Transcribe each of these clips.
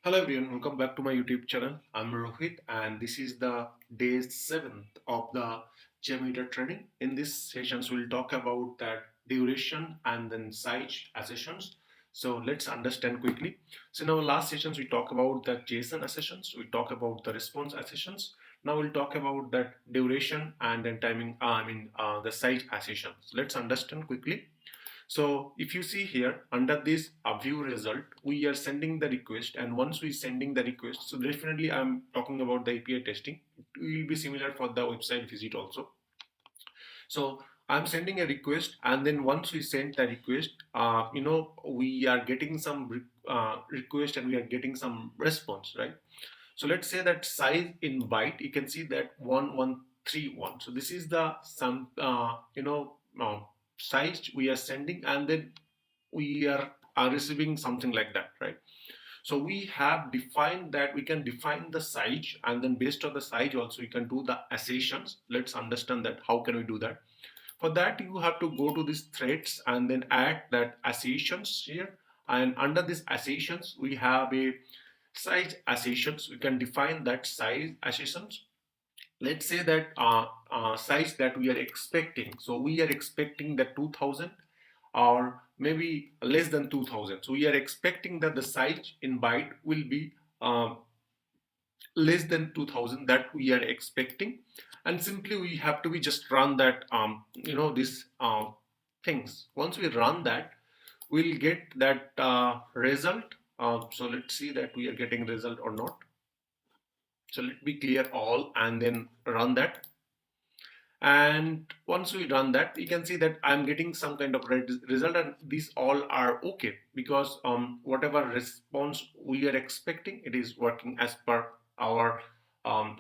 Hello everyone, welcome back to my YouTube channel. I'm Rohit and this is the day 7th of the jmeter training. In this sessions we'll talk about that duration and then size assertions. So let's understand quickly. So in our last sessions we talk about the JSON assertions, we talk about the response assertions. Now we'll talk about that duration and then timing, the size assertions. Let's understand quickly. So if you see here under this view result, we are sending the request, and once we sending the request, so definitely I'm talking about the API testing. It will be similar for the website visit also. So I'm sending a request, and then once we send the request, we are getting some request and we are getting some response, right? So let's say that size in byte, you can see that 1131. So this is the size we are sending, and then we are receiving something like that, right? So we have defined that we can define the size, and then based on the size also we can do the assertions. Let's understand that how can we do that. For that you have to go to these threads and then add that assertions here, and under these assertions we have a size assertions. We can define that size assertions. Let's say that size that we are expecting, so we are expecting that 2000 or maybe less than 2000. So we are expecting that the size in byte will be less than 2000 that we are expecting, and simply we have to be just run that this things. Once we run that, we'll get that result. So let's see that we are getting result or not. So let me clear all and then run that. And once we run that, you can see that I'm getting some kind of result, and these all are okay because whatever response we are expecting, it is working as per our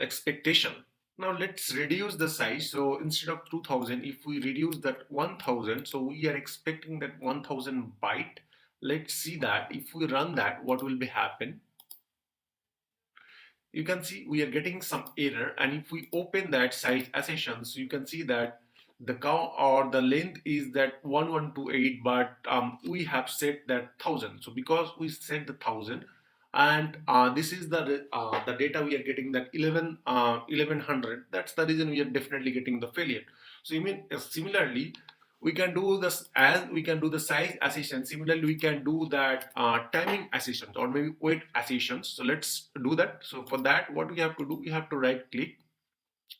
expectation. Now let's reduce the size. So instead of 2000, if we reduce that 1000, so we are expecting that 1000 byte. Let's see that if we run that, what will be happen. You can see we are getting some error, and if we open that size assertions, you can see that the count or the length is that 1128, but we have set that 1000. So because we set the 1000, and this is the data we are getting that 1100, that's the reason we are definitely getting the failure. So you mean similarly we can do this, as we can do the size assertion. Similarly we can do that timing assertions or maybe weight assertions. So let's do that. So for that, what we have to do, we have to right click,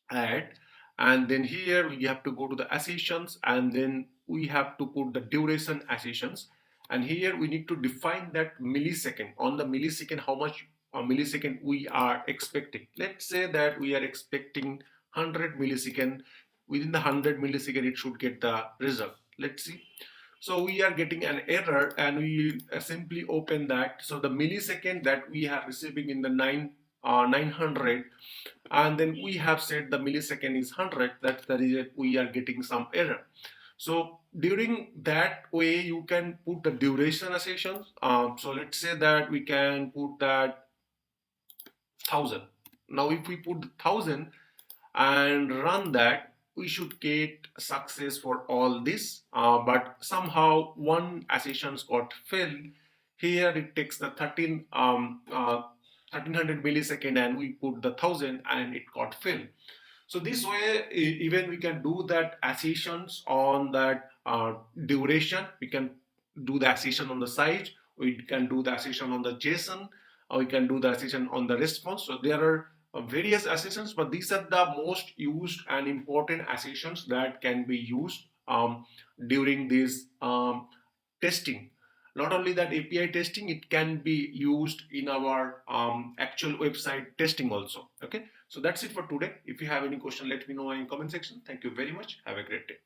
add, and then here we have to go to the assertions, and then we have to put the duration assertions, and here we need to define that millisecond. On the millisecond, how much millisecond we are expecting. Let's say that we are expecting 100 millisecond. Within the 100 millisecond it should get the result. Let's see. So we are getting an error, and we simply open that. So the millisecond that we are receiving in the 900, and then we have said the millisecond is 100. That's the reason we are getting some error. So during that way you can put the duration assertions. So let's say that we can put that 1000. Now if we put 1000 and run that, we should get success for all this, but somehow one assertions got failed. Here it takes the 1300 millisecond, and we put the 1000 and it got failed. So this way even we can do that assertions on that duration. We can do the assertion on the size, we can do the assertion on the JSON, or we can do the assertion on the response. So there are various assertions, but these are the most used and important assertions that can be used during this testing. Not only that API testing, it can be used in our actual website testing also. Okay, so that's it for today. If you have any question, let me know in comment section. Thank you very much. Have a great day.